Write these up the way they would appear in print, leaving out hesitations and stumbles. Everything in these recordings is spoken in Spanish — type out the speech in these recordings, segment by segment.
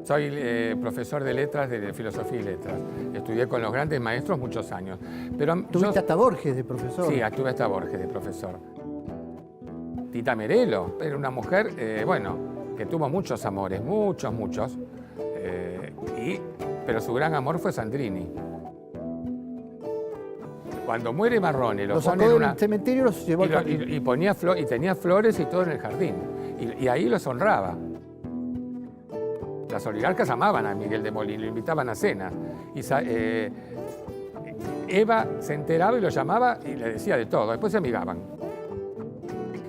Soy profesor de letras, de filosofía y letras. Estudié con los grandes maestros muchos años. Pero ¿Tuviste hasta Borges de profesor? Sí, tuve hasta Borges de profesor. Tita Merelo era una mujer, bueno, que tuvo muchos amores, muchos. Pero su gran amor fue Sandrini. Cuando muere Marrone, lo pone en del cementerio y los llevó al jardín. Y tenía flores y todo en el jardín. Y ahí los honraba. Las oligarcas amaban a Miguel de Molina, lo invitaban a cena. Eva se enteraba y lo llamaba y le decía de todo. Después se amigaban.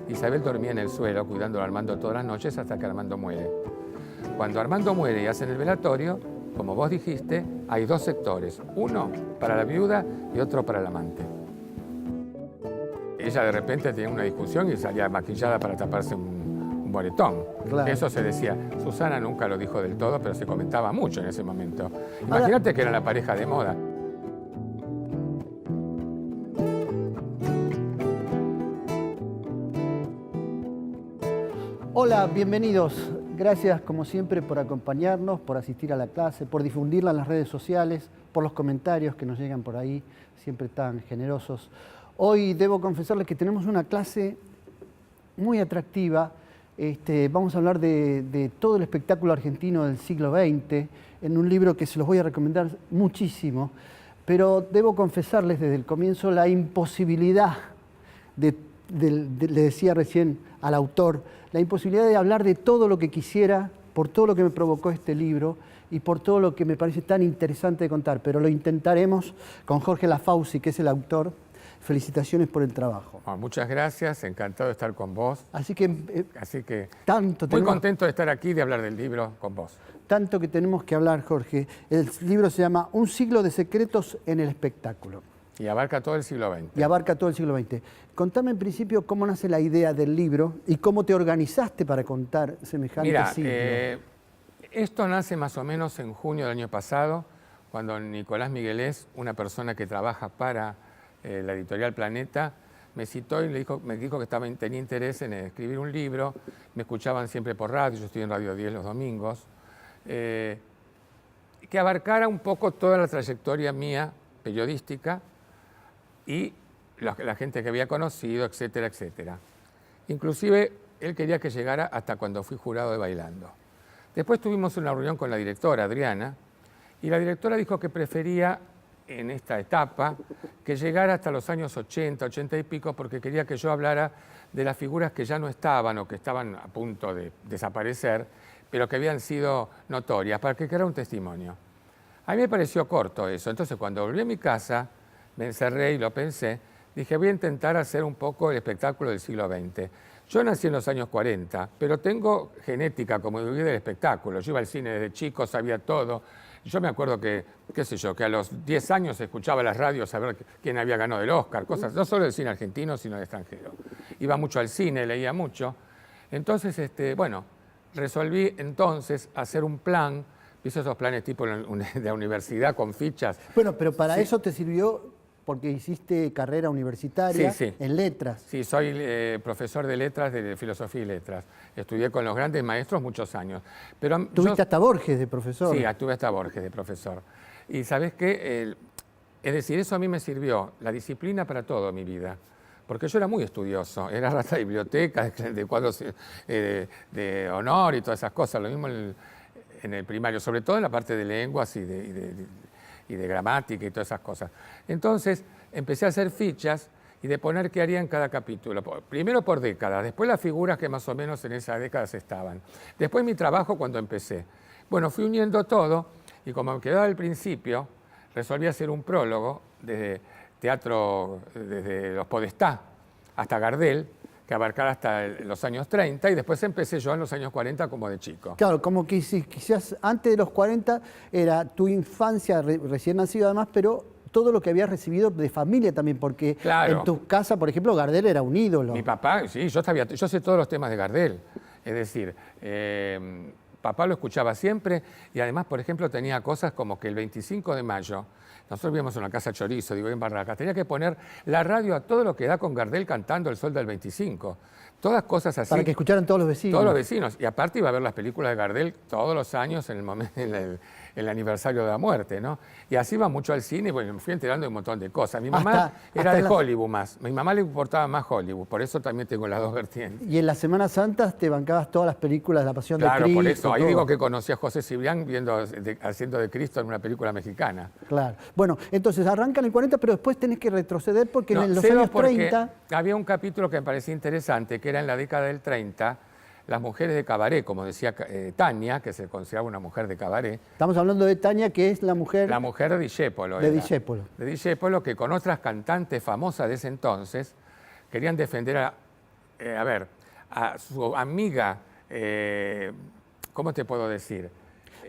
Isabel dormía en el suelo cuidando a Armando todas las noches hasta que Armando muere. Cuando Armando muere y hacen el velatorio, como vos dijiste, hay dos sectores. Uno para la viuda y otro para el amante. Ella de repente tenía una discusión y salía maquillada para taparse un boletón. Claro. Eso se decía. Susana nunca lo dijo del todo, pero se comentaba mucho en ese momento. Imagínate que era la pareja de moda. Hola, bienvenidos. Gracias, como siempre, por acompañarnos, por asistir a la clase, por difundirla en las redes sociales, por los comentarios que nos llegan por ahí, siempre tan generosos. Hoy debo confesarles que tenemos una clase muy atractiva. Vamos a hablar de todo el espectáculo argentino del siglo XX, en un libro que se los voy a recomendar muchísimo, pero debo confesarles desde el comienzo la imposibilidad le decía recién al autor, la imposibilidad de hablar de todo lo que quisiera, por todo lo que me provocó este libro y por todo lo que me parece tan interesante de contar, pero lo intentaremos con Jorge Lafauci, que es el autor. Felicitaciones por el trabajo. Muchas gracias, encantado de estar con vos. Así que muy contento de estar aquí y de hablar del libro con vos. Tanto que tenemos que hablar, Jorge. El libro se llama Un siglo de secretos en el espectáculo. Y abarca todo el siglo XX. Y abarca todo el siglo XX. Contame en principio cómo nace la idea del libro y cómo te organizaste para contar semejante siglo. Esto nace más o menos en junio del año pasado, cuando Nicolás Miguelés, una persona que trabaja para la editorial Planeta, me citó y me dijo que tenía interés en escribir un libro. Me escuchaban siempre por radio, yo estoy en Radio 10 los domingos, que abarcara un poco toda la trayectoria mía periodística y la gente que había conocido, etcétera, etcétera. Inclusive, él quería que llegara hasta cuando fui jurado de Bailando. Después tuvimos una reunión con la directora, Adriana, y la directora dijo que prefería, en esta etapa, que llegara hasta los años 80, 80 y pico, porque quería que yo hablara de las figuras que ya no estaban o que estaban a punto de desaparecer, pero que habían sido notorias, para que quedara un testimonio. A mí me pareció corto eso, entonces cuando volví a mi casa, me encerré y lo pensé, dije voy a intentar hacer un poco el espectáculo del siglo XX. Yo nací en los años 40, pero tengo genética como del espectáculo. Yo iba al cine desde chico, sabía todo. Yo me acuerdo que, qué sé yo, que a los 10 años escuchaba las radios a ver quién había ganado el Oscar, cosas, no solo del cine argentino, sino del extranjero. Iba mucho al cine, leía mucho. Entonces, bueno, resolví entonces hacer un plan. Hice esos planes tipo de la universidad con fichas. Bueno, pero para eso te sirvió porque hiciste carrera universitaria en letras. Sí, soy profesor de letras, de filosofía y letras. Estudié con los grandes maestros muchos años. Pero ¿Tuviste hasta Borges de profesor? Sí, tuve hasta Borges de profesor. Y ¿sabés qué? Es decir, eso a mí me sirvió, la disciplina para toda mi vida. Porque yo era muy estudioso, era rata de biblioteca, de cuadros de honor y todas esas cosas. Lo mismo en el primario, sobre todo en la parte de lenguas y de gramática y todas esas cosas. Entonces empecé a hacer fichas y de poner qué haría en cada capítulo. Primero por décadas, después las figuras que más o menos en esas décadas estaban. Después mi trabajo cuando empecé. Bueno, fui uniendo todo y como me quedaba al principio, resolví hacer un prólogo desde teatro, desde los Podestá hasta Gardel, que abarcara hasta los años 30, y después empecé yo en los años 40 como de chico. Claro, como que quizás antes de los 40 era tu infancia recién nacido además, pero todo lo que habías recibido de familia también, porque claro, en tu casa, por ejemplo, Gardel era un ídolo. Mi papá, sí, yo sé todos los temas de Gardel. Es decir, papá lo escuchaba siempre y además, por ejemplo, tenía cosas como que el 25 de mayo, nosotros vivíamos en una casa chorizo, digo, en Barracas, tenía que poner la radio a todo lo que da con Gardel cantando El Sol del 25. Todas cosas así. Para que escucharan todos los vecinos. Todos los vecinos. Y aparte iba a ver las películas de Gardel todos los años en el aniversario de la muerte, ¿no? Y así iba mucho al cine y bueno, me fui enterando de un montón de cosas. Mi mamá era de Hollywood más. Mi mamá le importaba más Hollywood, por eso también tengo las dos vertientes. Y en las Semanas Santas te bancabas todas las películas de La Pasión de Cristo. Claro, por eso. Ahí digo que conocí a José Cibrián haciendo de Cristo en una película mexicana. Claro. Bueno, entonces arranca en el 40, pero después tenés que retroceder porque No, en los años porque 30... había un capítulo que me parecía interesante, que era en la década del 30, las mujeres de cabaret, como decía Tania, que se consideraba una mujer de cabaret. Estamos hablando de Tania, que es la mujer... La mujer de Discépolo. De Discépolo. De Discépolo, que con otras cantantes famosas de ese entonces querían defender a su amiga, ¿cómo te puedo decir?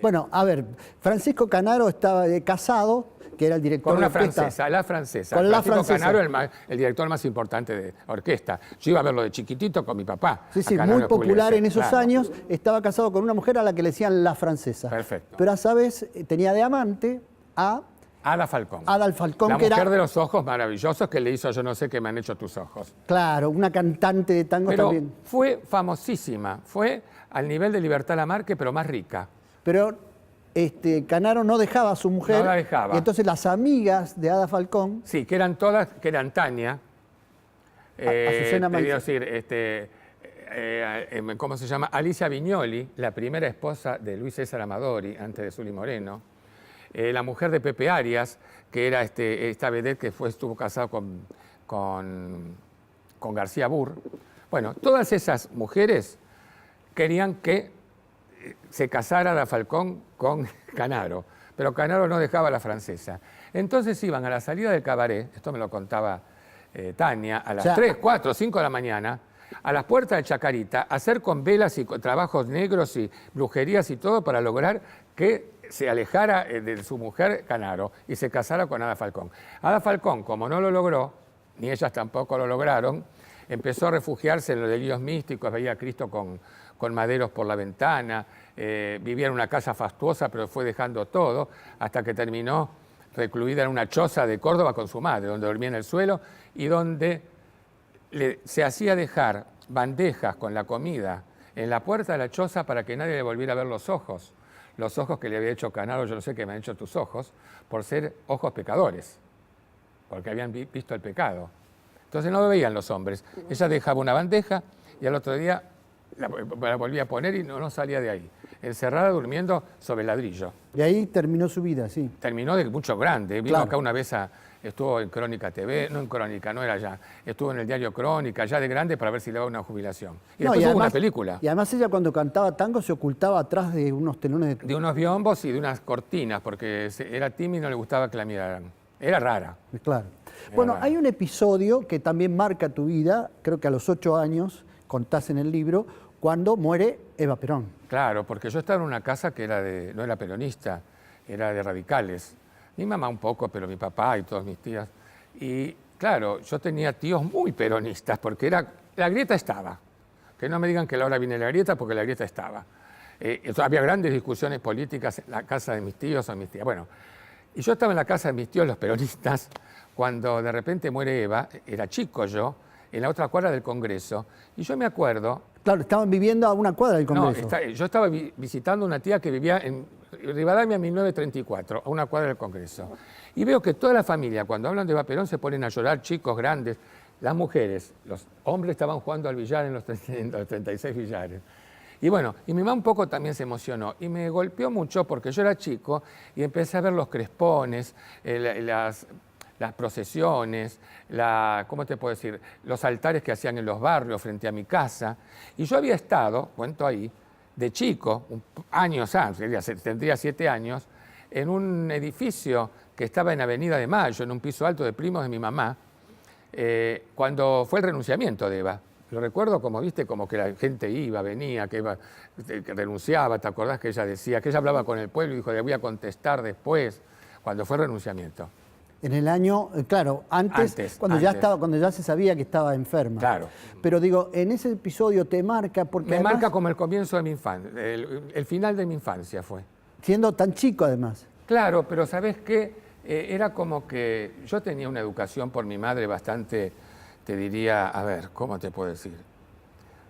Bueno, a ver, Francisco Canaro estaba casado, que era el director con una de orquesta. francesa, la francesa. Con la Francisco francesa. Canaro, el director más importante de orquesta. Yo iba a verlo de chiquitito con mi papá. Sí, sí, muy popular en esos años. Estaba casado con una mujer a la que le decían la francesa. Perfecto. Pero a sabes, tenía de amante a... Ada Falcón. Ada Falcón, la que mujer era... de los ojos maravillosos que le hizo Yo no sé qué me han hecho tus ojos. Claro, una cantante de tango Pero también. fue famosísima. Fue al nivel de Libertad Lamarque, pero más rica. Pero Canaro no dejaba a su mujer. No la dejaba. Y entonces las amigas de Ada Falcón... Sí, que eran todas, que eran Tania. Azucena te digo decir, ¿cómo se llama? Alicia Viñoli, la primera esposa de Luis César Amadori, antes de Zuli Moreno. La mujer de Pepe Arias, que era esta vedette que estuvo casado con García Burr. Bueno, todas esas mujeres querían que se casara Ada Falcón con Canaro, pero Canaro no dejaba a la francesa. Entonces iban a la salida del cabaret, esto me lo contaba Tania, a las 3, 4, 5 de la mañana, a las puertas de Chacarita, a hacer con velas y con trabajos negros y brujerías y todo para lograr que se alejara de su mujer Canaro y se casara con Ada Falcón. Ada Falcón, como no lo logró, ni ellas tampoco lo lograron, empezó a refugiarse en los delirios místicos, veía a Cristo con maderos por la ventana, vivía en una casa fastuosa, pero fue dejando todo, hasta que terminó recluida en una choza de Córdoba con su madre, donde dormía en el suelo y donde se hacía dejar bandejas con la comida en la puerta de la choza para que nadie le volviera a ver los ojos que le había hecho Canaro, yo no sé qué me han hecho tus ojos, por ser ojos pecadores, porque habían visto el pecado. Entonces no lo veían los hombres. Ella dejaba una bandeja y al otro día la volvía a poner y no salía de ahí, encerrada durmiendo sobre el ladrillo. Y ahí terminó su vida, sí. Terminó de mucho grande. Vino Claro. acá una vez, estuvo en Crónica TV, no en Crónica, no era allá, estuvo en el diario Crónica, ya de grande, para ver si le daba una jubilación. Y No, después hubo además, una película. Y además ella cuando cantaba tango se ocultaba atrás de unos telones De unos biombos y de unas cortinas, porque era tímida y no le gustaba que la miraran. Era rara. Claro. Bueno, hay un episodio que también marca tu vida, creo que a los 8 años, contás en el libro, cuando muere Eva Perón. Claro, porque yo estaba en una casa que no era peronista, era de radicales. Mi mamá un poco, pero mi papá y todas mis tías. Y claro, yo tenía tíos muy peronistas, porque la grieta estaba. Que no me digan que ahora viene la grieta, porque la grieta estaba. Había grandes discusiones políticas en la casa de mis tíos o mis tías. Bueno, y yo estaba en la casa de mis tíos, los peronistas, cuando de repente muere Eva, era chico yo, en la otra cuadra del Congreso, y yo me acuerdo... Claro, estaban viviendo a una cuadra del Congreso. No, yo estaba visitando una tía que vivía en Rivadavia 1934, a una cuadra del Congreso, y veo que toda la familia, cuando hablan de Eva Perón, se ponen a llorar, chicos, grandes, las mujeres, los hombres estaban jugando al billar en los 36 billares. Y bueno, y mi mamá un poco también se emocionó y me golpeó mucho porque yo era chico y empecé a ver los crespones, las procesiones, ¿cómo te puedo decir? Los altares que hacían en los barrios frente a mi casa. Y yo había estado, cuento ahí, de chico, años antes, tendría 7 años, en un edificio que estaba en Avenida de Mayo, en un piso alto de primos de mi mamá, cuando fue el renunciamiento de Eva. Lo recuerdo como, viste, como que la gente iba, venía, que renunciaba, ¿te acordás que ella decía? Que ella hablaba con el pueblo y dijo, le voy a contestar después, cuando fue el renunciamiento. En el año, claro, antes, cuando ya se sabía que estaba enferma. Claro. Pero digo, en ese episodio te marca porque Me marca como el comienzo de mi infancia, el final de mi infancia fue. Siendo tan chico además. Claro, pero ¿sabés qué? Era como que yo tenía una educación por mi madre bastante, te diría, a ver, ¿cómo te puedo decir?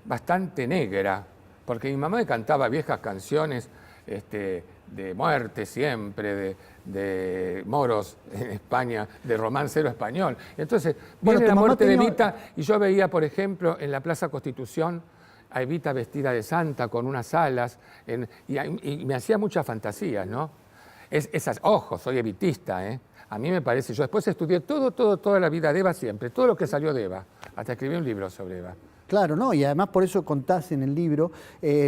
Bastante negra, porque mi mamá me cantaba viejas canciones de muerte siempre, de moros en España, de romancero español. Entonces, viene la muerte de Evita y yo veía, por ejemplo, en la Plaza Constitución a Evita vestida de santa con unas alas y me hacía muchas fantasías, ¿no? Ojo, soy evitista, ¿eh? A mí me parece, yo después estudié toda la vida de Eva siempre, todo lo que salió de Eva, hasta escribí un libro sobre Eva. Claro, ¿no? Y además por eso contás en el libro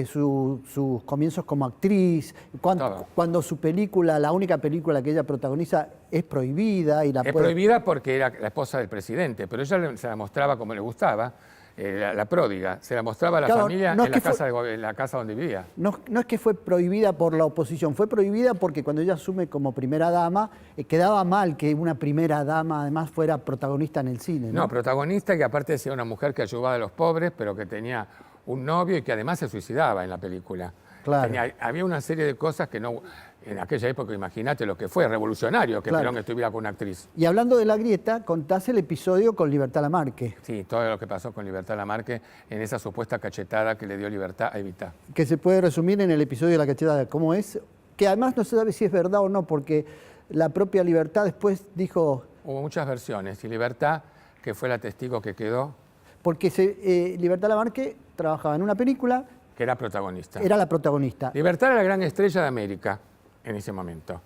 sus comienzos como actriz, cuando su película, la única película que ella protagoniza, es prohibida. Es prohibida porque era la esposa del presidente, pero ella se la mostraba como le gustaba, la pródiga, se la mostraba a la familia en la casa donde vivía. No es que fue prohibida por la oposición, fue prohibida porque cuando ella asume como primera dama, quedaba mal que una primera dama además fuera protagonista en el cine. No, protagonista que aparte decía una mujer que ayudaba a los pobres, pero que tenía un novio y que además se suicidaba en la película. Claro. Había una serie de cosas que no... En aquella época, imagínate lo que fue, revolucionario, que Perón estuviera con una actriz. Y hablando de la grieta, contás el episodio con Libertad Lamarque. Sí, todo lo que pasó con Libertad Lamarque en esa supuesta cachetada que le dio Libertad a Evita. Que se puede resumir en el episodio de la cachetada, ¿cómo es? Que además no se sabe si es verdad o no, porque la propia Libertad después dijo... Hubo muchas versiones, y Libertad, que fue la testigo que quedó... Porque Libertad Lamarque trabajaba en una película... Que era protagonista. Era la protagonista. Libertad era la gran estrella de América en ese momento.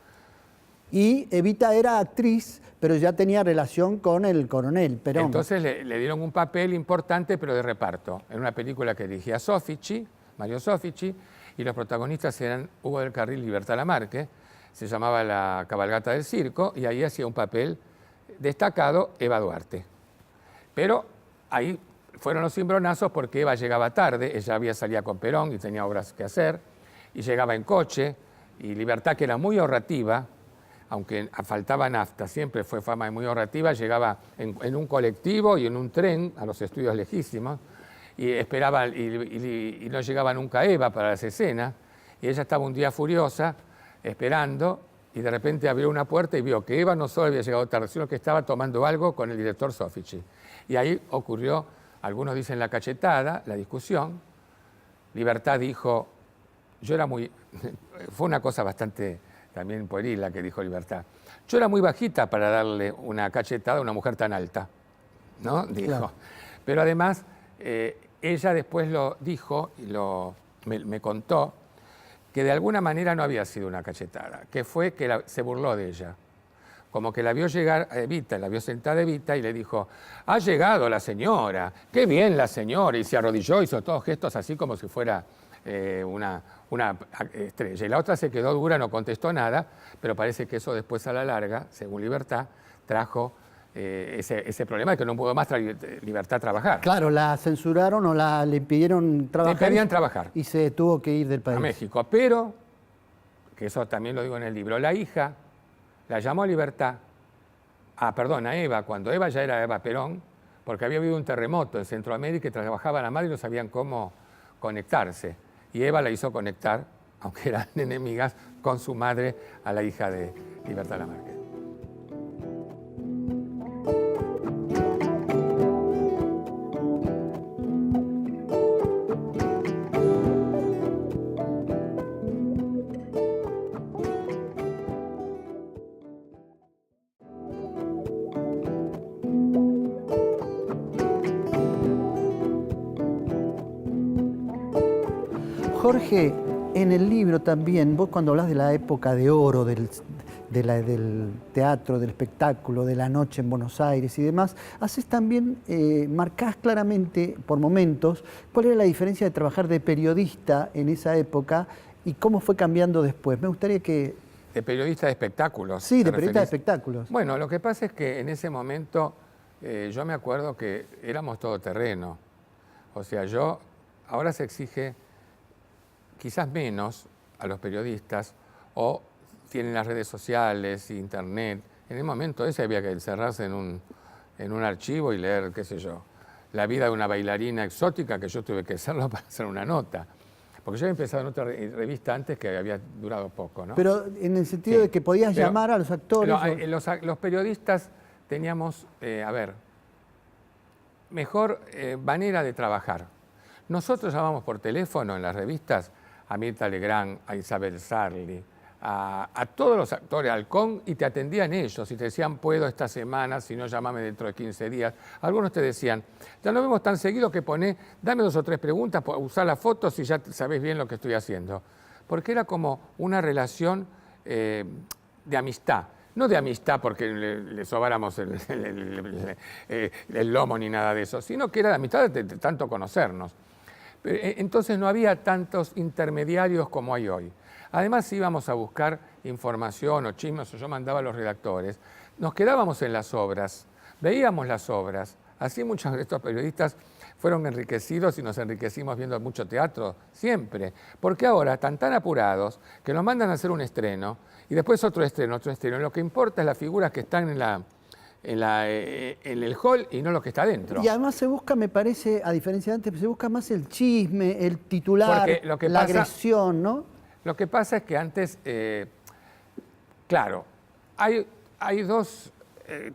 Y Evita era actriz, pero ya tenía relación con el coronel Perón. Entonces le dieron un papel importante, pero de reparto, en una película que dirigía Soffici, Mario Soffici, y los protagonistas eran Hugo del Carril y Libertad Lamarque, se llamaba La cabalgata del circo, y ahí hacía un papel destacado Eva Duarte. Pero ahí fueron los cimbronazos porque Eva llegaba tarde, ella salía con Perón y tenía obras que hacer, y llegaba en coche, y Libertad, que era muy ahorrativa, aunque faltaba nafta, siempre fue fama de muy ahorrativa, llegaba en un colectivo y en un tren a los estudios lejísimos, y esperaba, y no llegaba nunca Eva para las escenas, y ella estaba un día furiosa, esperando, y de repente abrió una puerta y vio que Eva no solo había llegado tarde, sino que estaba tomando algo con el director Soffici. Y ahí ocurrió, algunos dicen la cachetada, la discusión. Libertad dijo, fue una cosa bastante también pueril la que dijo Libertad. Yo era muy bajita para darle una cachetada a una mujer tan alta, ¿no? Dijo. Claro. Pero además, ella después lo dijo y me contó que de alguna manera no había sido una cachetada, que fue que se burló de ella. Como que la vio llegar a Evita, la vio sentada Evita y le dijo, ha llegado la señora, qué bien la señora, y se arrodilló, hizo todos gestos así como si fuera una estrella. Y la otra se quedó dura, no contestó nada, pero parece que eso después a la larga, según Libertad, trajo ese problema de que no pudo más Libertad trabajar. Claro, la censuraron o le impidieron trabajar. Le impedían trabajar. Y se tuvo que ir del país. A México. Pero, que eso también lo digo en el libro, la hija la llamó a Libertad, a Eva, cuando Eva ya era Eva Perón, porque había habido un terremoto en Centroamérica y trabajaba la madre y no sabían cómo conectarse. Y Eva la hizo conectar, aunque eran enemigas, con su madre a la hija de Libertad Lamarque. Jorge, en el libro también, vos cuando hablas de la época de oro del teatro, del espectáculo, de la noche en Buenos Aires y demás, haces también, marcás claramente por momentos cuál era la diferencia de trabajar de periodista en esa época y cómo fue cambiando después. Me gustaría que... ¿De periodista de espectáculos? Sí, de periodista de espectáculos. Bueno, lo que pasa es que en ese momento yo me acuerdo que éramos todoterreno. O sea, ahora se exige quizás menos a los periodistas o tienen las redes sociales, internet, En el momento ese había que encerrarse en un archivo y leer, qué sé yo, la vida de una bailarina exótica, que yo tuve que hacerlo para hacer una nota. Porque yo había empezado en otra revista antes que había durado poco, ¿no? Pero en el sentido de que podías llamar a los actores. Los periodistas teníamos, mejor manera de trabajar. Nosotros llamamos por teléfono en las revistas a Mirta Legrand, a Isabel Sarli, a todos los actores, al CON, y te atendían ellos y te decían, puedo esta semana, si no, llámame dentro de 15 días. Algunos te decían, ya no vemos tan seguido que dame 2 o 3 preguntas, usar las fotos y ya sabés bien lo que estoy haciendo. Porque era como una relación de amistad. No de amistad porque le sobáramos el lomo ni nada de eso, sino que era de amistad de tanto conocernos. Entonces no había tantos intermediarios como hay hoy. Además íbamos a buscar información o chismes, o yo mandaba a los redactores. Nos quedábamos en las obras, veíamos las obras. Así muchos de estos periodistas fueron enriquecidos y nos enriquecimos viendo mucho teatro, siempre. Porque ahora están tan apurados que nos mandan a hacer un estreno y después otro estreno, otro estreno. Lo que importa es las figuras que están en el hall y no lo que está dentro. Y además se busca, me parece, a diferencia de antes, se busca más el chisme, el titular, la agresión, ¿no? Lo que pasa es que antes, claro, hay 2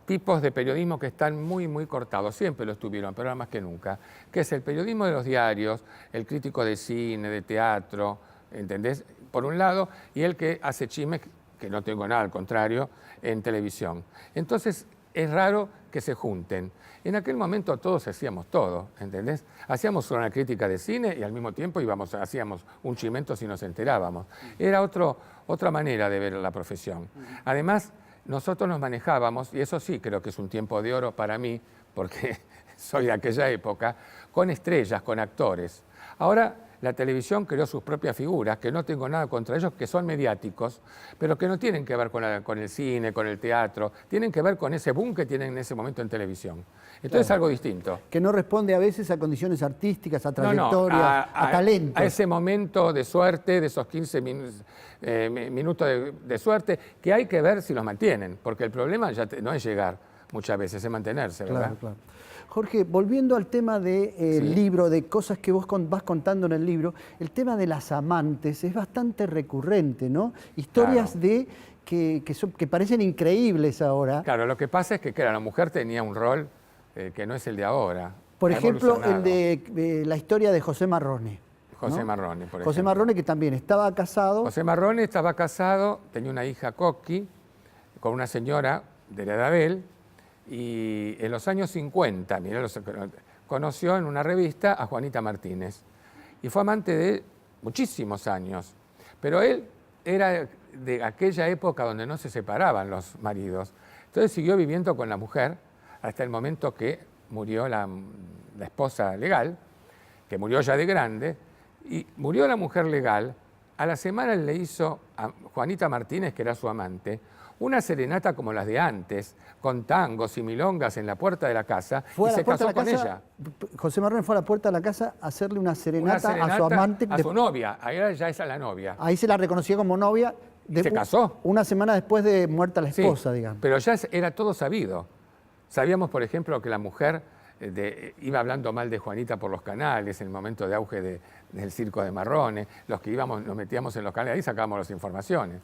tipos de periodismo que están muy, muy cortados, siempre lo estuvieron, pero ahora más que nunca, que es el periodismo de los diarios, el crítico de cine, de teatro, ¿entendés? Por un lado, y el que hace chismes, que no tengo nada, al contrario, en televisión. Entonces, es raro que se junten. En aquel momento todos hacíamos todo, ¿entendés? Hacíamos una crítica de cine y al mismo tiempo hacíamos un chimento si nos enterábamos. Era otra manera de ver la profesión. Además, nosotros nos manejábamos, y eso sí creo que es un tiempo de oro para mí, porque soy de aquella época, con estrellas, con actores. Ahora la televisión creó sus propias figuras, que no tengo nada contra ellos, que son mediáticos, pero que no tienen que ver con el cine, con el teatro, tienen que ver con ese boom que tienen en ese momento en televisión. Entonces es algo distinto. Que no responde a veces a condiciones artísticas, a trayectoria, a talento. A ese momento de suerte, de esos 15 minutos de suerte, que hay que ver si los mantienen, porque el problema ya no es llegar muchas veces, es mantenerse, ¿verdad? Claro, claro. Jorge, volviendo al tema del libro, de cosas que vos vas contando en el libro, el tema de las amantes es bastante recurrente, ¿no? Historias que parecen increíbles ahora. Claro, lo que pasa es que la mujer tenía un rol que no es el de ahora. Por ejemplo, el de la historia de José Marrone. José Marrone, por ejemplo. José Marrone, que también estaba casado. José Marrone estaba casado, tenía una hija Coqui, con una señora de la edad de él, y en los años 50, conoció en una revista a Juanita Martínez. Y fue amante de muchísimos años. Pero él era de aquella época donde no se separaban los maridos. Entonces siguió viviendo con la mujer hasta el momento que murió la esposa legal, que murió ya de grande, y murió la mujer legal. A la semana él le hizo a Juanita Martínez, que era su amante, una serenata como las de antes, con tangos y milongas en la puerta de la casa, y se casó con ella. José Marrone fue a la puerta de la casa a hacerle una serenata a su amante. A su novia, ahí ya esa es la novia. Ahí se la reconoció como novia. Se casó. Una semana después de muerta la esposa, digamos. Pero ya era todo sabido. Sabíamos, por ejemplo, que la mujer iba hablando mal de Juanita por los canales en el momento de auge del circo de Marrone. Los que nos metíamos en los canales, ahí sacábamos las informaciones.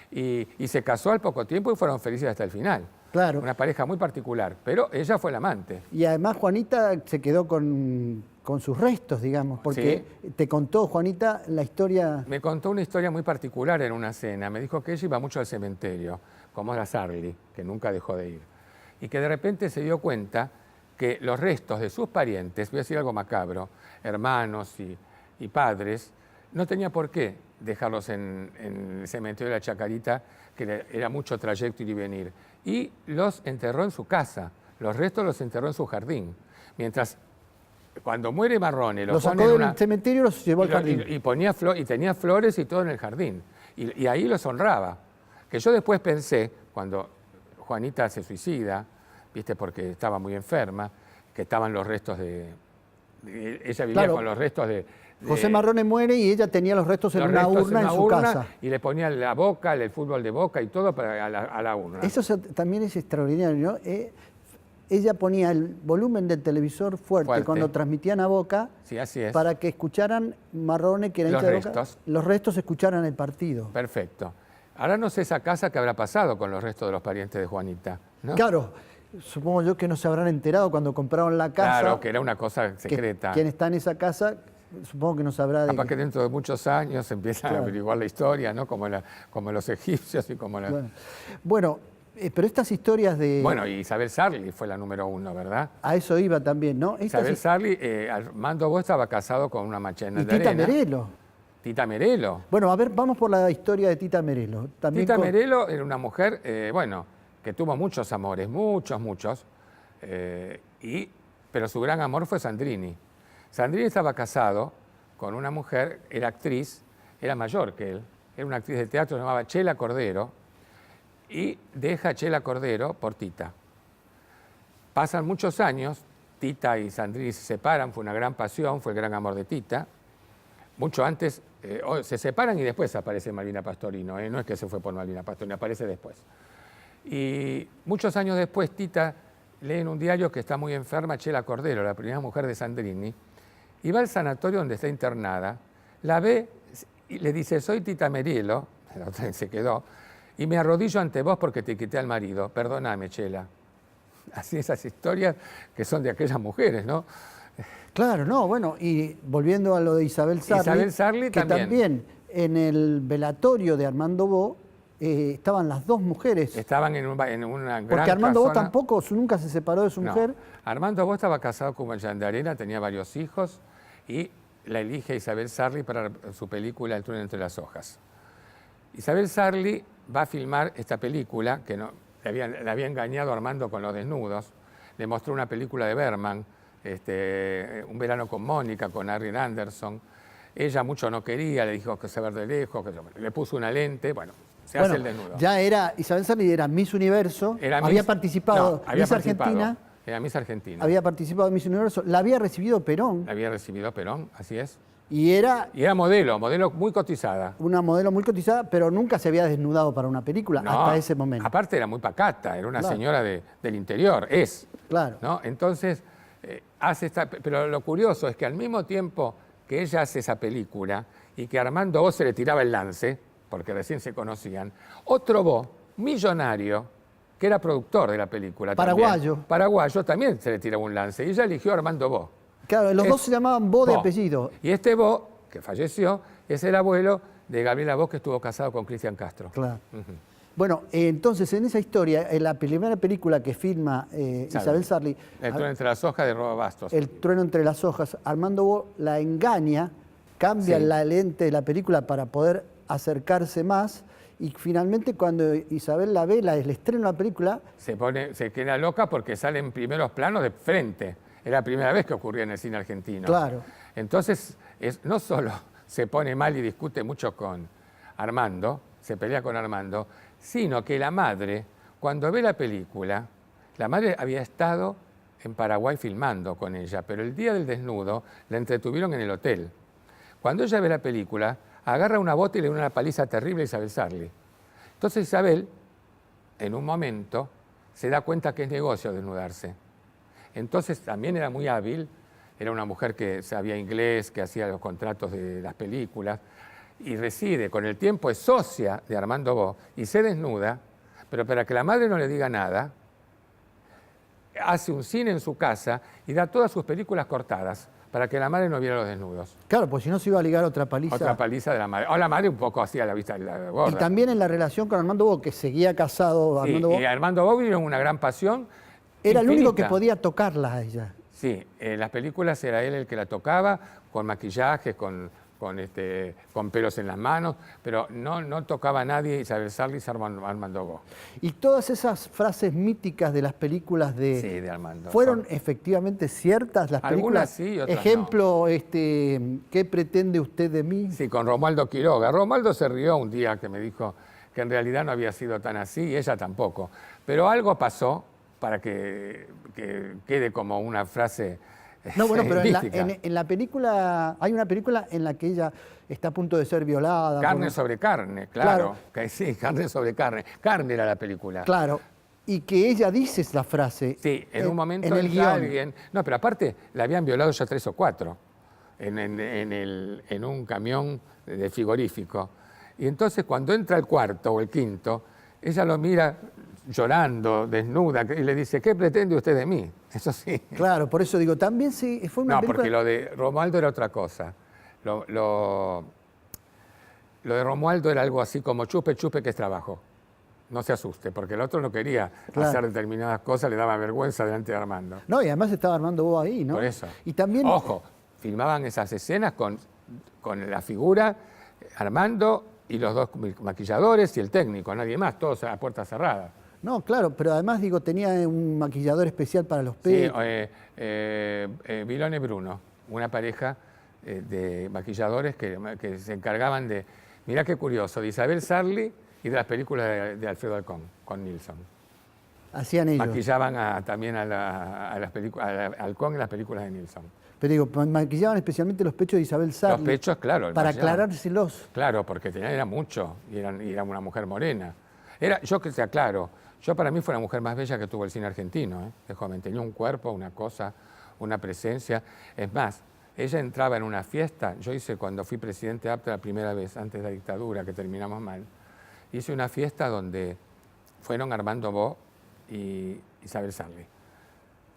Y se casó al poco tiempo y fueron felices hasta el final. Claro. Una pareja muy particular, pero ella fue la amante. Y además Juanita se quedó con sus restos, digamos, porque te contó, Juanita, la historia... Me contó una historia muy particular en una cena. Me dijo que ella iba mucho al cementerio, como era Sarli, que nunca dejó de ir. Y que de repente se dio cuenta que los restos de sus parientes, voy a decir algo macabro, hermanos y padres, no tenía por qué dejarlos en el cementerio de la Chacarita, que era mucho trayecto ir y venir. Y los enterró en su casa, los restos los enterró en su jardín. Mientras, cuando muere Marrone, los sacó del cementerio y los llevó al jardín. Y tenía flores y todo en el jardín. Y ahí los honraba. Que yo después pensé, cuando Juanita se suicida, ¿viste? Porque estaba muy enferma, que estaban los restos ella vivía con los restos José Marrone muere y ella tenía los restos en una urna en su casa. Y le ponía la Boca, el fútbol de Boca y todo a la urna. Eso también es extraordinario, ¿no? Ella ponía el volumen del televisor fuerte cuando transmitían a Boca, sí, así es, para que escucharan Marrone, que era hincha de Boca, los restos escucharan el partido. Perfecto. Ahora no sé esa casa qué habrá pasado con los restos de los parientes de Juanita, ¿no? Claro, supongo yo que no se habrán enterado cuando compraron la casa. Claro, que era una cosa secreta. Quien está en esa casa, supongo que no sabrá. Capaz que dentro de muchos años empiezan a averiguar la historia, ¿no? Como los egipcios y como la... Bueno, pero estas historias de... Bueno, y Isabel Sarli fue la número 1, ¿verdad? A eso iba también, ¿no? Isabel Sarli, Armando Bo estaba casado con una machena de Tita arena. Merelo. Tita Merelo. Bueno, a ver, vamos por la historia de Tita Merelo. Tita Merelo era una mujer, que tuvo muchos amores, muchos, pero su gran amor fue Sandrini. Sandrini estaba casado con una mujer, era actriz, era mayor que él, era una actriz de teatro, se llamaba Chela Cordero, y deja a Chela Cordero por Tita. Pasan muchos años, Tita y Sandrini se separan, fue una gran pasión, fue el gran amor de Tita. Mucho antes, se separan y después aparece Malvina Pastorino, no es que se fue por Malvina Pastorino, aparece después. Y muchos años después, Tita lee en un diario que está muy enferma Chela Cordero, la primera mujer de Sandrini, y va al sanatorio donde está internada, la ve y le dice: soy Tita Merelo, la otra se quedó, y me arrodillo ante vos porque te quité al marido, perdóname, Chela. Así esas historias que son de aquellas mujeres, ¿no? Claro, no, bueno, y volviendo a lo de Isabel Sarli, que también en el velatorio de Armando Bo estaban las dos mujeres. Estaban en una gran Porque Armando Bo casona. tampoco, nunca se separó de su mujer. Armando Bo estaba casado con Mayán de Arena, tenía varios hijos y la elige Isabel Sarli para su película El túnel entre las hojas. Isabel Sarli va a filmar esta película, que no, le había engañado a Armando con los desnudos, le mostró una película de Berman, Un verano con Mónica, con Harry Anderson. Ella mucho no quería, le dijo que se ver de lejos, le puso una lente, se hace el desnudo. Ya era, Isabel Sarli era Miss Universo, había participado, Miss Argentina. Era Miss Argentina. Había participado en Miss Universo, la había recibido Perón. La había recibido Perón, así es. Y era modelo muy cotizada. Una modelo muy cotizada, pero nunca se había desnudado para una película hasta ese momento. Aparte era muy pacata, era una señora del interior, Claro. ¿no? Entonces, pero lo curioso es que al mismo tiempo que ella hace esa película y que Armando Bo se le tiraba el lance, porque recién se conocían, otro Bo, millonario, que era productor de la película. Paraguayo también se le tiraba un lance y ella eligió a Armando Bo. Claro, los dos se llamaban Bo de apellido. Y este Bo, que falleció, es el abuelo de Gabriela Bo, que estuvo casado con Cristian Castro. Claro. Bueno, entonces en esa historia, en la primera película que filma Isabel Sarli, El trueno entre las hojas de Roba Bastos. El trueno entre las hojas, Armando Bo la engaña, cambia la lente de la película para poder acercarse más, y finalmente cuando Isabel la ve, el estreno de la película... Se queda loca porque salen primeros planos de frente. Era la primera vez que ocurría en el cine argentino. Claro. Entonces, no solo se pone mal y discute mucho con Armando, se pelea con Armando, sino que la madre, cuando ve la película, la madre había estado en Paraguay filmando con ella, pero el día del desnudo la entretuvieron en el hotel. Cuando ella ve la película, agarra una bota y le da una paliza terrible a Isabel Sarli. Entonces Isabel, en un momento, se da cuenta que es negocio desnudarse. Entonces también era muy hábil, era una mujer que sabía inglés, que hacía los contratos de las películas, y reside, con el tiempo es socia de Armando Bo, y se desnuda, pero para que la madre no le diga nada, hace un cine en su casa y da todas sus películas cortadas, para que la madre no viera los desnudos. Claro, pues si no se iba a ligar otra paliza. Otra paliza de la madre. O la madre un poco hacía la vista gorda. Y también en la relación con Armando Bo, que seguía casado Armando Bo. Y Armando Bo vivía una gran pasión. Era infinita. el único que podía tocarla a ella. Sí, en las películas era él el que la tocaba, con maquillaje, con pelos en las manos, pero no tocaba a nadie Isabel Sarli, Armando Bo. Y todas esas frases míticas de las películas de Armando ¿fueron efectivamente ciertas las películas? Algunas sí, otras Ejemplo, ¿qué pretende usted de mí? Sí, con Romualdo Quiroga. Romualdo se rió un día que me dijo que en realidad no había sido tan así, y ella tampoco. Pero algo pasó para que quede como una frase No, bueno, pero mística. en la película, hay una película en la que ella está a punto de ser violada. Carne sobre carne, claro. Que sí, carne sobre carne. Carne era la película. Claro, y que ella dice esa frase. Sí, en un momento en el guión. alguien... No, pero aparte, la habían violado ya 3 o 4 en un camión de frigorífico. Y entonces cuando entra al cuarto o el quinto, ella lo mira llorando, desnuda, y le dice, ¿qué pretende usted de mí? Eso sí. Claro, por eso digo, también fue una No, película... porque lo de Romualdo era otra cosa. Lo de Romualdo era algo así como chupe, chupe, que es trabajo. No se asuste, porque el otro no quería hacer determinadas cosas, le daba vergüenza delante de Armando. No, y además estaba Armando Bo ahí, ¿no? Por eso. Y también... Ojo, filmaban esas escenas con la figura, Armando y los 2 maquilladores y el técnico, nadie más, todos a puerta cerrada. No, claro, pero además, digo, tenía un maquillador especial para los Sí, pelos. Vilone y Bruno, una pareja de maquilladores que se encargaban de, mirá qué curioso, de Isabel Sarli y de las películas de Alfredo Alcón, con Nilsson. Hacían ellos. Maquillaban también a Alcón en las películas de Nilsson. Pero digo, maquillaban especialmente los pechos de Isabel Sarli. Los pechos, claro. Para aclarárselos. Claro, porque era mucho y era una mujer morena. Yo que te aclaro, yo para mí fue la mujer más bella que tuvo el cine argentino, de joven. Tenía un cuerpo, una cosa, una presencia. Es más, ella entraba en una fiesta, yo hice cuando fui presidente apto la primera vez, antes de la dictadura, que terminamos mal, hice una fiesta donde fueron Armando Bo y Isabel Sarli.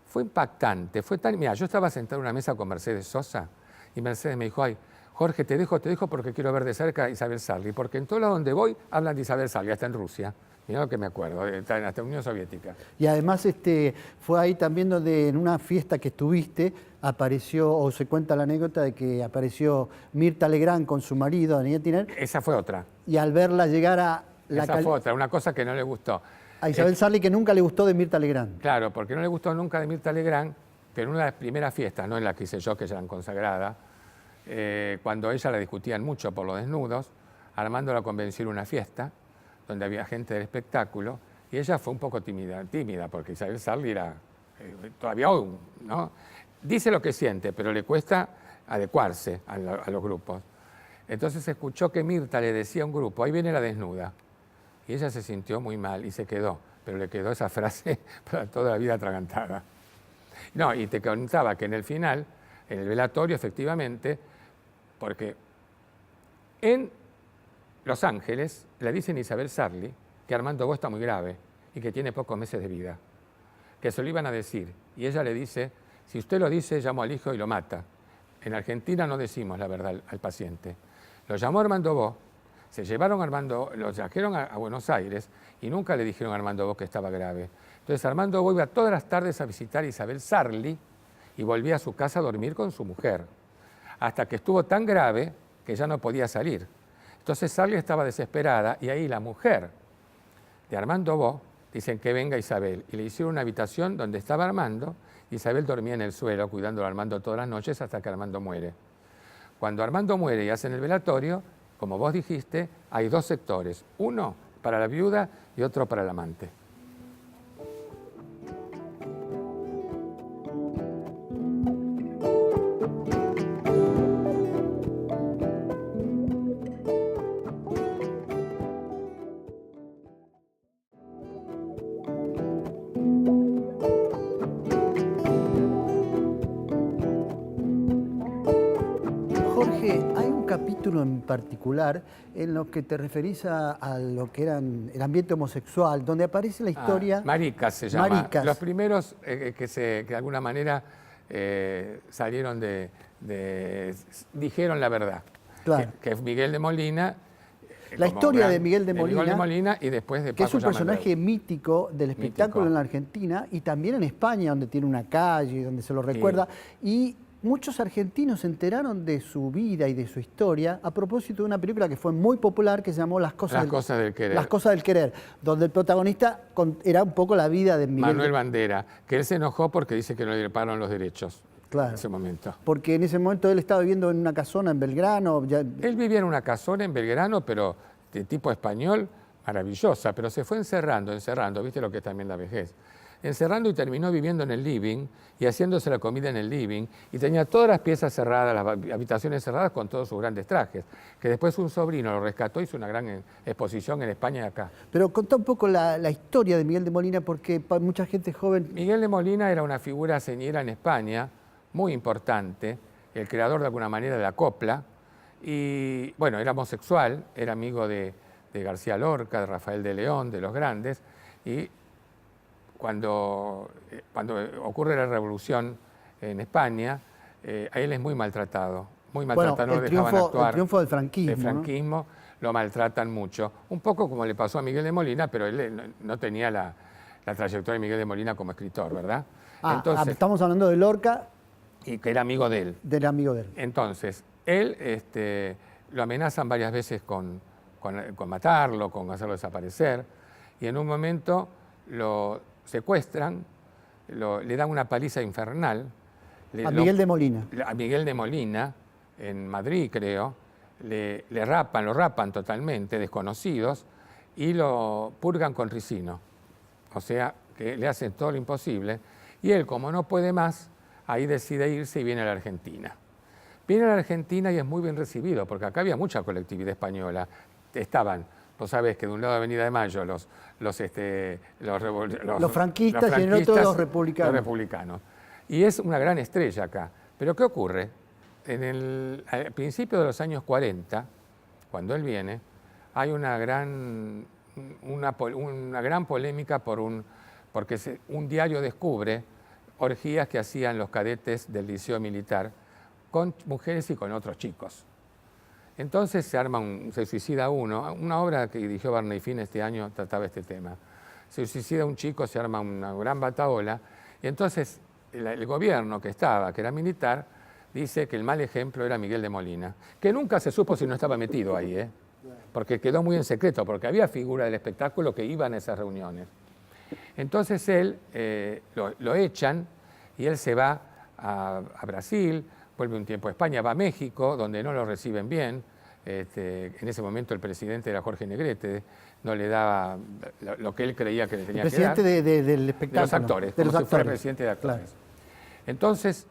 Fue impactante, fue tan... Mira, yo estaba sentado en una mesa con Mercedes Sosa y Mercedes me dijo, ay, Jorge, te dejo porque quiero ver de cerca a Isabel Sarli, porque en todo lado donde voy hablan de Isabel Sarli, hasta en Rusia. Mirá lo que me acuerdo, hasta en Unión Soviética. Y además fue ahí también donde en una fiesta que estuviste apareció, o se cuenta la anécdota de que apareció Mirta Legrand con su marido, Daniel Tiner. Esa fue otra. Y al verla llegar a Esa fue otra, una cosa que no le gustó. A Isabel Sarli, que nunca le gustó de Mirta Legrand. Claro, porque no le gustó nunca de Mirta Legrand, pero en una de las primeras fiestas, no en la que hice yo, que ya eran consagradas, cuando ella la discutían mucho por los desnudos, Armando la convenció en una fiesta donde había gente del espectáculo y ella fue un poco tímida porque Isabel Sarli era todavía hoy, ¿no? Dice lo que siente, pero le cuesta adecuarse a los grupos. Entonces escuchó que Mirta le decía a un grupo, ahí viene la desnuda. Y ella se sintió muy mal y se quedó, pero le quedó esa frase para toda la vida atragantada. No, y te contaba que en el final, en el velatorio, efectivamente, porque en Los Ángeles le dicen a Isabel Sarli que Armando Bo está muy grave y que tiene pocos meses de vida, que se lo iban a decir. Y ella le dice, si usted lo dice, llamo al hijo y lo mata. En Argentina no decimos la verdad al paciente. Lo llamó Armando Bo, se llevaron a Armando, lo trajeron a Buenos Aires y nunca le dijeron a Armando Bo que estaba grave. Entonces Armando Bo iba todas las tardes a visitar a Isabel Sarli y volvía a su casa a dormir con su mujer, hasta que estuvo tan grave que ya no podía salir. Entonces Sarli estaba desesperada y ahí la mujer de Armando Bo dicen que venga Isabel y le hicieron una habitación donde estaba Armando. Isabel dormía en el suelo cuidando a Armando todas las noches hasta que Armando muere. Cuando Armando muere y hacen el velatorio, como vos dijiste, hay 2 sectores, uno para la viuda y otro para el amante. Jorge, hay un capítulo en particular en lo que te referís a lo que eran el ambiente homosexual, donde aparece la historia... Maricas se llama. Maricas. Los primeros que de alguna manera salieron dijeron la verdad. Claro. Que es Miguel de Molina. La historia de Miguel de Molina y después de Paco que es un Yamadeu. personaje mítico del espectáculo en la Argentina y también en España, donde tiene una calle, donde se lo recuerda. Y muchos argentinos se enteraron de su vida y de su historia a propósito de una película que fue muy popular que se llamó Las cosas del querer. Las cosas del querer, donde el protagonista era un poco la vida de Miguel. Manuel Bandera, que él se enojó porque dice que no le pagaron los derechos. Claro. En ese momento. Porque en ese momento él estaba viviendo en una casona en Belgrano. Él vivía en una casona en Belgrano, pero de tipo español, maravillosa, pero se fue encerrando, ¿viste lo que es también la vejez? encerrando y terminó viviendo en el living y haciéndose la comida en el living, y tenía todas las piezas cerradas, las habitaciones cerradas con todos sus grandes trajes, que después un sobrino lo rescató y hizo una gran exposición en España y acá. Pero contá un poco la historia de Miguel de Molina, porque para mucha gente joven... Miguel de Molina era una figura señera en España, muy importante, el creador de alguna manera de la copla, y bueno, era homosexual, era amigo de García Lorca, de Rafael de León, de los grandes, y cuando ocurre la revolución en España, a él es muy maltratado, no lo dejaban actuar. El triunfo del franquismo. El franquismo, ¿no? Lo maltratan mucho, un poco como le pasó a Miguel de Molina, pero él no tenía la trayectoria de Miguel de Molina como escritor, ¿verdad? Entonces, estamos hablando de Lorca. Y que era amigo de él. Del amigo de él. Entonces, él lo amenazan varias veces con matarlo, con hacerlo desaparecer, y en un momento lo secuestran, le dan una paliza infernal. Miguel de Molina. A Miguel de Molina, en Madrid creo, lo rapan totalmente, desconocidos, y lo purgan con ricino. O sea, que le hacen todo lo imposible, y él, como no puede más, ahí decide irse y viene a la Argentina. Viene a la Argentina y es muy bien recibido, porque acá había mucha colectividad española. Estaban, vos sabés que de un lado de Avenida de Mayo los franquistas y en el otro los republicanos. Los republicanos. Y es una gran estrella acá. Pero ¿qué ocurre? Al principio de los años 40, cuando él viene, hay una gran polémica porque un diario descubre orgías que hacían los cadetes del Liceo Militar con mujeres y con otros chicos. Entonces se suicida uno. Una obra que dirigió Barney Finn este año trataba este tema. Se suicida un chico, se arma una gran batahola, y entonces el gobierno que era militar, dice que el mal ejemplo era Miguel de Molina, que nunca se supo si no estaba metido ahí, porque quedó muy en secreto, porque había figuras del espectáculo que iban a esas reuniones. Entonces él lo echan y él se va a Brasil, vuelve un tiempo a España, va a México, donde no lo reciben bien. En ese momento el presidente era Jorge Negrete, no le daba lo que él creía que le tenía que dar. Presidente del espectáculo. De los actores, como si fuera presidente de actores. Claro. Entonces,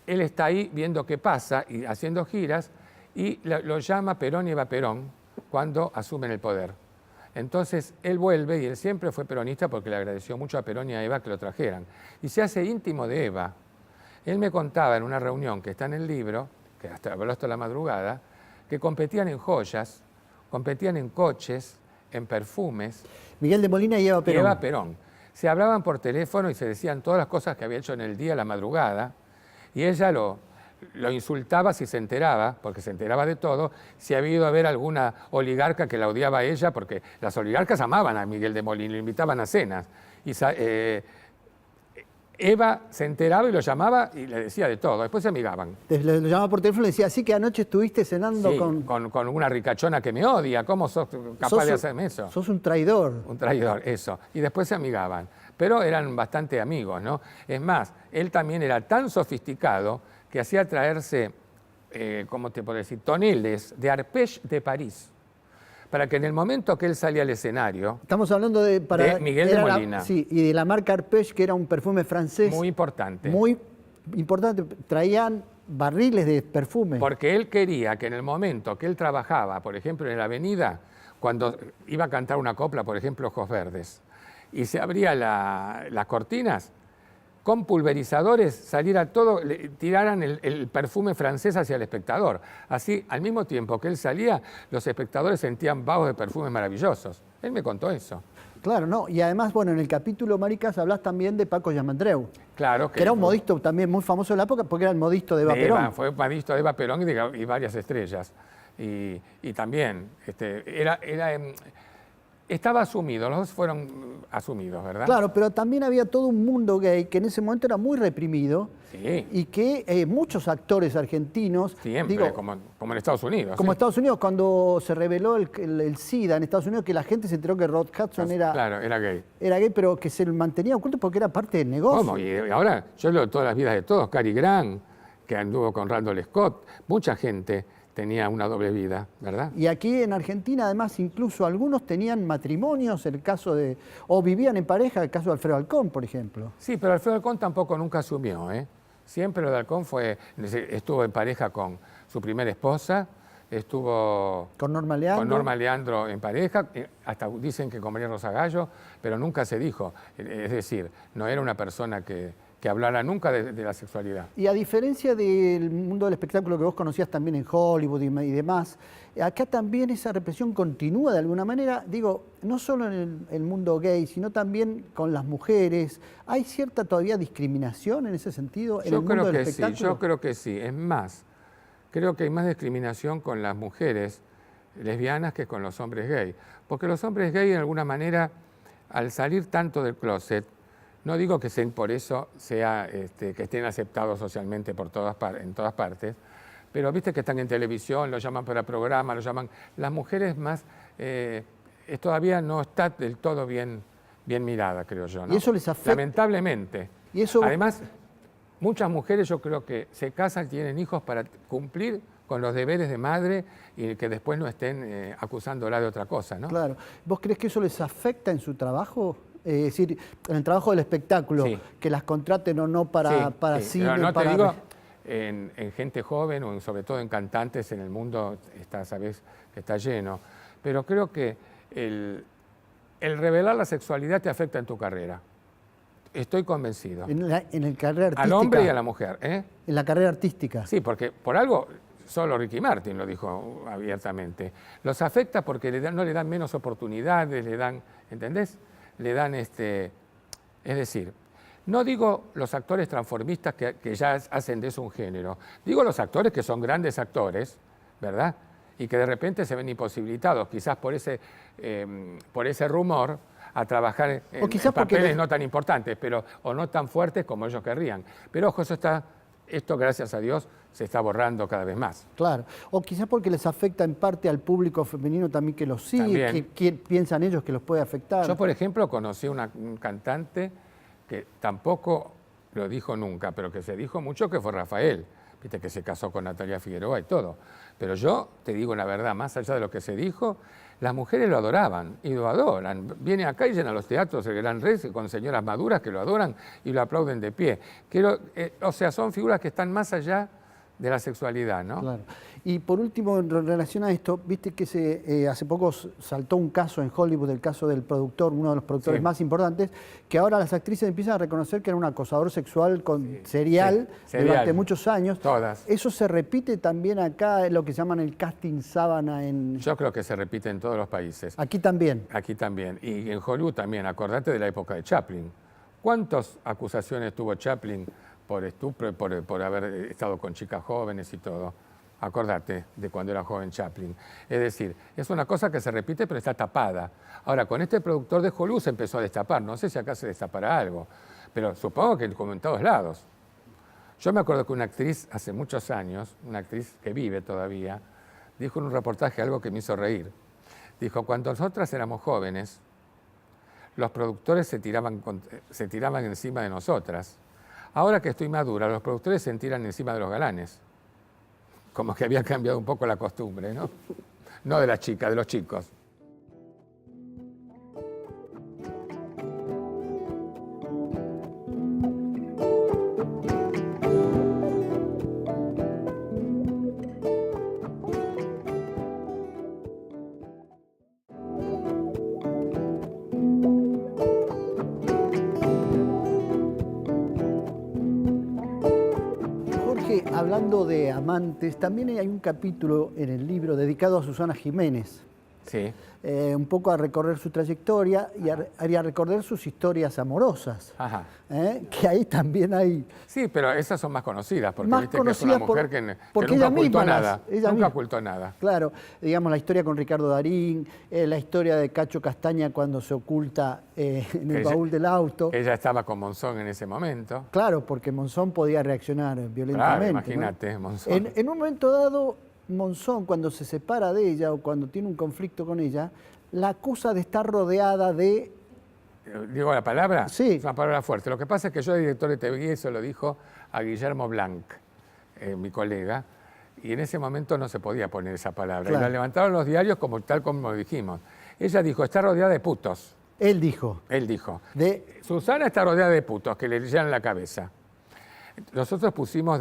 él está ahí viendo qué pasa y haciendo giras, y lo llama Perón y Eva Perón cuando asumen el poder. Entonces, él vuelve, y él siempre fue peronista porque le agradeció mucho a Perón y a Eva que lo trajeran. Y se hace íntimo de Eva. Él me contaba en una reunión que está en el libro, que habló hasta la madrugada, que competían en joyas, competían en coches, en perfumes. Miguel de Molina y Eva Perón. Eva Perón. Se hablaban por teléfono y se decían todas las cosas que había hecho en el día, a la madrugada, y ella lo insultaba si se enteraba, porque se enteraba de todo, si había ido a ver alguna oligarca que la odiaba a ella, porque las oligarcas amaban a Miguel de Molina, lo invitaban a cenas. Y Eva se enteraba y lo llamaba y le decía de todo, después se amigaban. Lo llamaba por teléfono y le decía, así que anoche estuviste cenando con una ricachona que me odia, ¿cómo sos capaz de hacerme eso? Sos un traidor. Un traidor, eso. Y después se amigaban, pero eran bastante amigos, ¿no? Es más, él también era tan sofisticado que hacía traerse, ¿cómo te puedo decir?, toneles de arpège de París, para que en el momento que él salía al escenario... Estamos hablando de Miguel de Molina. Sí, y de la marca Arpège, que era un perfume francés. Muy importante. Muy importante. Traían barriles de perfume. Porque él quería que en el momento que él trabajaba, por ejemplo, en la avenida, cuando iba a cantar una copla, por ejemplo, Ojos Verdes, y se abrían las cortinas, con pulverizadores tiraran el perfume francés hacia el espectador. Así, al mismo tiempo que él salía, los espectadores sentían vagos de perfumes maravillosos. Él me contó eso. Claro, ¿no? Y además, bueno, en el capítulo Maricas hablas también de Paco Giamandreu. Claro. Que era un modisto también muy famoso en la época, porque era el modisto de Eva Perón. Fue modisto de Eva Perón y varias estrellas. Y también, estaba asumido, los dos fueron asumidos, ¿verdad? Claro, pero también había todo un mundo gay que en ese momento era muy reprimido. Sí. Y que muchos actores argentinos... Siempre, como en Estados Unidos. Como Estados Unidos, cuando se reveló el SIDA en Estados Unidos, que la gente se enteró que Rod Hudson era... Claro, era gay. Era gay, pero que se mantenía oculto porque era parte del negocio. ¿Cómo? Y ahora, yo leo todas las vidas de todos, Cary Grant, que anduvo con Randall Scott, mucha gente tenía una doble vida, ¿verdad? Y aquí en Argentina, además, incluso algunos tenían matrimonios, el caso de, o vivían en pareja, el caso de Alfredo Alcón, por ejemplo. Sí, pero Alfredo Alcón tampoco nunca asumió, ¿eh? Siempre lo de Alcón estuvo en pareja con su primera esposa, estuvo Con Norma Leandro. con Norma Leandro en pareja, hasta dicen que con María Rosa Gallo, pero nunca se dijo. Es decir, no era una persona que hablara nunca de la sexualidad. Y a diferencia del mundo del espectáculo que vos conocías también en Hollywood y demás, acá también esa represión continúa de alguna manera, digo, no solo en el mundo gay, sino también con las mujeres. ¿Hay cierta todavía discriminación en ese sentido en el mundo del espectáculo? Sí, yo creo que sí. Es más, creo que hay más discriminación con las mujeres lesbianas que con los hombres gay. Porque los hombres gay, de alguna manera, al salir tanto del closet, no digo que por eso sea que estén aceptados socialmente en todas partes, pero viste que están en televisión, lo llaman para programa, lo llaman. Las mujeres más todavía no está del todo bien mirada, creo yo, ¿no? ¿Y eso les afecta? Lamentablemente. ¿Y eso... Además, muchas mujeres yo creo que se casan, tienen hijos para cumplir con los deberes de madre y que después no estén acusándola de otra cosa, ¿no? Claro. ¿Vos crees que eso les afecta en su trabajo? Es decir, en el trabajo del espectáculo, Sí. que las contraten o no para sí. cine, No para... te digo en gente joven o sobre todo en cantantes, en el mundo sabés que está lleno, pero creo que el revelar la sexualidad te afecta en tu carrera. Estoy convencido. En el carrera artística. Al hombre y a la mujer, ¿eh? En la carrera artística. Sí, porque por algo solo Ricky Martin lo dijo abiertamente. Los afecta porque no le dan menos oportunidades, le dan, ¿entendés? Le dan es decir, no digo los actores transformistas que ya hacen de eso un género, digo los actores que son grandes actores, ¿verdad? Y que de repente se ven imposibilitados, quizás por ese rumor, a trabajar en papeles no tan importantes, o no tan fuertes como ellos querrían. Pero ojo, esto gracias a Dios se está borrando cada vez más. Claro, o quizás porque les afecta en parte al público femenino también que los sigue, que piensan ellos que los puede afectar. Yo, por ejemplo, conocí un cantante que tampoco lo dijo nunca, pero que se dijo mucho, que fue Rafael. Viste que se casó con Natalia Figueroa y todo. Pero yo te digo la verdad, más allá de lo que se dijo, las mujeres lo adoraban y lo adoran. Viene acá y llena los teatros el Gran Rex con señoras maduras que lo adoran y lo aplauden de pie. O sea, son figuras que están más allá de la sexualidad, ¿no? Claro. Y por último, en relación a esto, viste que hace poco saltó un caso en Hollywood, el caso del productor, uno de los productores más importantes, que ahora las actrices empiezan a reconocer que era un acosador sexual serial durante muchos años. Todas. ¿Eso se repite también acá, en lo que llaman el casting sábana? Yo creo que se repite en todos los países. Aquí también. Aquí también. Y en Hollywood también. Acordate de la época de Chaplin. ¿Cuántas acusaciones tuvo Chaplin por estupro, por haber estado con chicas jóvenes y todo? Acordate de cuando era joven Chaplin. Es decir, es una cosa que se repite pero está tapada. Ahora, con este productor de Hollywood se empezó a destapar. No sé si acá se destapará algo, pero supongo que como en todos lados. Yo me acuerdo que una actriz hace muchos años, una actriz que vive todavía, dijo en un reportaje algo que me hizo reír. Dijo, cuando nosotras éramos jóvenes, los productores se tiraban encima de nosotras. Ahora que estoy madura, los productores se tiran encima de los galanes. Como que había cambiado un poco la costumbre, ¿no? No de las chicas, de los chicos. Hablando de amantes, también hay un capítulo en el libro dedicado a Susana Jiménez. Sí. Un poco a recorrer su trayectoria y a recorrer sus historias amorosas. Ajá. Que ahí también hay... Sí, pero esas son más conocidas, porque más viste que es una mujer que nunca ocultó nada. Nunca ocultó nada. Claro, digamos la historia con Ricardo Darín, la historia de Cacho Castaña cuando se oculta en el baúl del auto. Ella estaba con Monzón en ese momento. Claro, porque Monzón podía reaccionar violentamente. Claro, imagínate, ¿no? Monzón. En un momento dado, Monzón, cuando se separa de ella o cuando tiene un conflicto con ella, la acusa de estar rodeada de... ¿Digo la palabra? Sí. Es una palabra fuerte. Lo que pasa es que yo, de director de TV, eso lo dijo a Guillermo Blanc, mi colega, Y en ese momento no se podía poner esa palabra. Claro. Y la levantaron los diarios tal como dijimos. Ella dijo, está rodeada de putos. Él dijo. Él dijo. De, Susana está rodeada de putos que le llenan la cabeza. Nosotros pusimos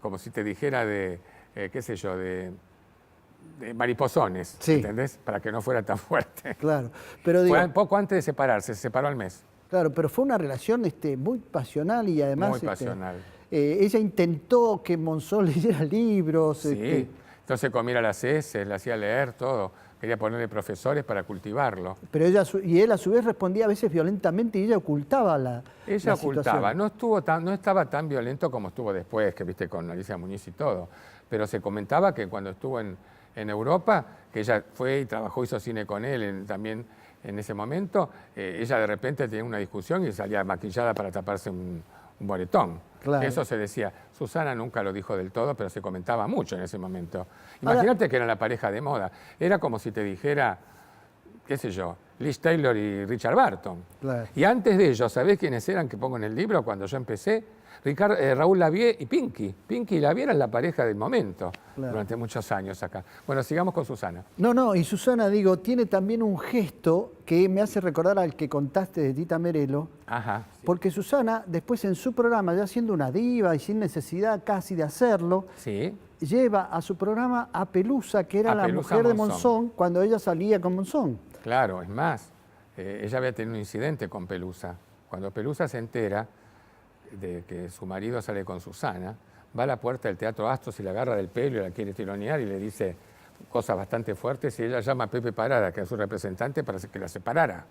como si te dijera qué sé yo, de mariposones, Sí. ¿entendés? Para que no fuera tan fuerte. claro. Pero digo, Fue un poco antes de separarse, se separó al mes. claro, pero fue una relación muy pasional y además Muy pasional. Ella intentó que Monzón leyera libros. Sí. Entonces comía las heces, le hacía leer todo. Quería ponerle profesores para cultivarlo. Pero y él a su vez respondía a veces violentamente y ella ocultaba la Ella la ocultaba, situación. no estaba tan violento como estuvo después, que viste con Alicia Muñiz y todo. Pero se comentaba que cuando estuvo en Europa, que ella fue y trabajó, hizo cine con él también en ese momento, ella de repente tenía una discusión y salía maquillada para taparse un boletón. Claro. Eso se decía. Susana nunca lo dijo del todo, pero se comentaba mucho en ese momento. Imagínate que era la pareja de moda. Era como si te dijera, qué sé yo, Liz Taylor y Richard Burton. Claro. Y antes de ellos, ¿sabés quiénes eran que pongo en el libro cuando yo empecé? Raúl Lavie y Pinky. Pinky y Lavie eran la pareja del momento durante muchos años acá. Bueno, sigamos con Susana. No, y Susana, digo, tiene también un gesto que me hace recordar al que contaste de Tita Merelo. Ajá. Sí. Porque Susana, después en su programa, ya siendo una diva y sin necesidad casi de hacerlo, Sí. lleva a su programa a Pelusa, que era A la Pelusa mujer de Monzón. Monzón, cuando ella salía con Monzón. Claro, es más, ella había tenido un incidente con Pelusa. Cuando Pelusa se entera de que su marido sale con Susana, va a la puerta del Teatro Astos y la agarra del pelo y la quiere tironear y le dice cosas bastante fuertes y ella llama a Pepe Parada, que es su representante, para que la separara.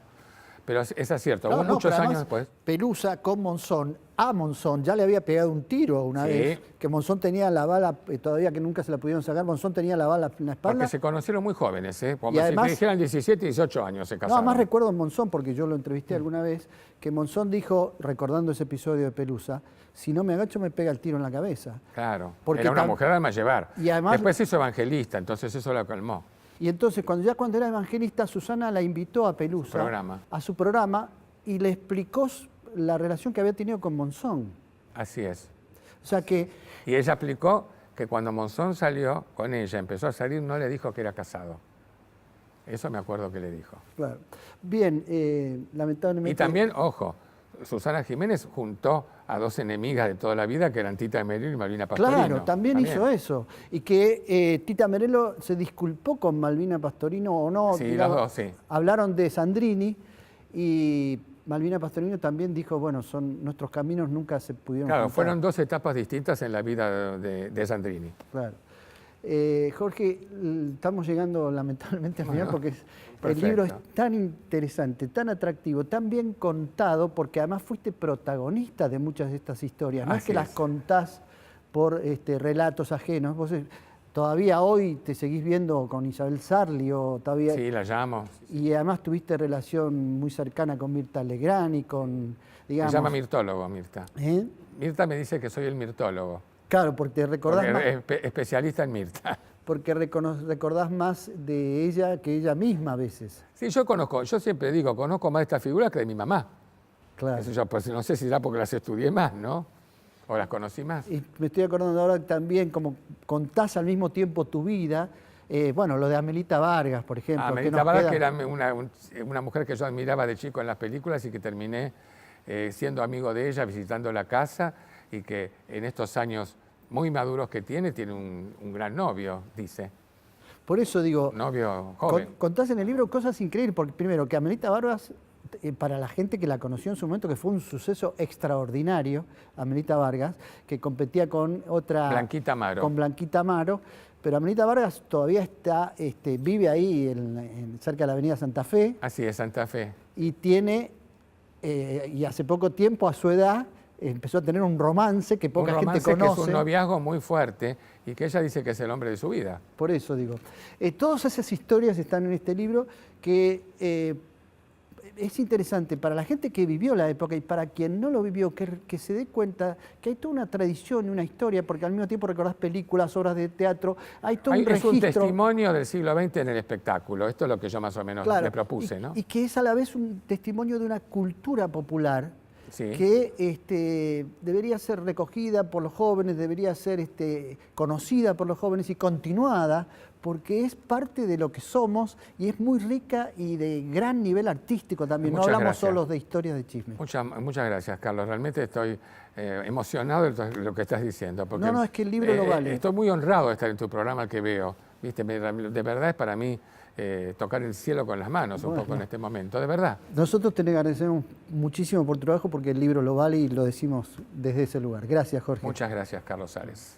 Pero es cierto, No, muchos pero años además, después. Pelusa con Monzón, a Monzón ya le había pegado un tiro una Sí. vez, que Monzón tenía la bala, todavía que nunca se la pudieron sacar, Monzón tenía la bala en la espalda. Porque se conocieron muy jóvenes, como Y además- si dijeran 17, 18 años se No, casaron. además recuerdo a Monzón, porque yo lo entrevisté alguna vez, que Monzón dijo, recordando ese episodio de Pelusa, si no me agacho me pega el tiro en la cabeza. Claro, Porque era una mujer alma llevar. Y además- Después se hizo evangelista, entonces eso la calmó. Y entonces, cuando era evangelista, Susana la invitó a Pelusa, a su programa, y le explicó la relación que había tenido con Monzón. Así es. O sea que, Y ella explicó que cuando Monzón salió con ella, empezó a salir, no le dijo que era casado. Eso me acuerdo que le dijo. claro. Bien, lamentablemente... Y también, ojo, Susana Jiménez juntó a dos enemigas de toda la vida, que eran Tita Merelo y Malvina Pastorino. Claro, también hizo eso. Y que Tita Merelo se disculpó con Malvina Pastorino o no. Sí, digamos, los dos, sí. Hablaron de Sandrini y Malvina Pastorino también dijo, bueno, nuestros caminos nunca se pudieron Claro, juntar. fueron dos etapas distintas en la vida de Sandrini. Claro. Jorge, estamos llegando lamentablemente al final porque el perfecto. libro es tan interesante, tan atractivo, tan bien contado, porque además fuiste protagonista de muchas de estas historias. No es Así que las es. contás por relatos ajenos. Vos todavía hoy te seguís viendo con Isabel Sarli o todavía... Sí, la llamo. Y además tuviste relación muy cercana con Mirta Legrand y con, digamos... Se llama mirtólogo, Mirta. ¿Eh? Mirta me dice que soy el mirtólogo. Claro, porque te recordás más... Porque es especialista en Mirta. Porque recordás más de ella que ella misma a veces. Sí, yo siempre digo, conozco más de esta figura que de mi mamá. Claro. Eso yo, pues, no sé si será porque las estudié más, ¿no? O las conocí más. Y me estoy acordando ahora también, como contás al mismo tiempo tu vida, bueno, lo de Amelita Vargas, por ejemplo. que Amelita nos Vargas, queda- que era una mujer que yo admiraba de chico en las películas y que terminé siendo amigo de ella, visitando la casa, y que en estos años muy maduros que tiene un gran novio, dice. Por eso digo, Un novio joven. contás en el libro cosas increíbles, porque primero, que Amelita Vargas, para la gente que la conoció en su momento, que fue un suceso extraordinario, Amelita Vargas, que competía con otra... Blanquita Amaro. Con Blanquita Amaro, pero Amelita Vargas todavía vive ahí cerca de la avenida Santa Fe Así es, Santa Fe. y tiene, y hace poco tiempo a su edad, empezó a tener un romance que poca Un gente romance que conoce. es un noviazgo muy fuerte y que ella dice que es el hombre de su vida. Por eso digo. Todas esas historias están en este libro que es interesante para la gente que vivió la época y para quien no lo vivió, que se dé cuenta que hay toda una tradición y una historia, porque al mismo tiempo recordás películas, obras de teatro, hay todo un Es registro. un testimonio del siglo XX en el espectáculo. Esto es lo que yo más o menos Claro, le propuse, ¿no? Y que es a la vez un testimonio de una cultura popular Sí. que debería ser recogida por los jóvenes, debería ser conocida por los jóvenes y continuada, porque es parte de lo que somos y es muy rica y de gran nivel artístico también. Muchas no hablamos gracias. solo de historias de chismes. Muchas gracias, Carlos. Realmente estoy emocionado de lo que estás diciendo. Porque, No, es que el libro lo vale. Estoy muy honrado de estar en tu programa que veo. ¿Viste? De verdad es para mí tocar el cielo con las manos un poco en este momento, de verdad. Nosotros te agradecemos muchísimo por tu trabajo porque el libro lo vale y lo decimos desde ese lugar. Gracias, Jorge. Muchas gracias, Carlos Sales.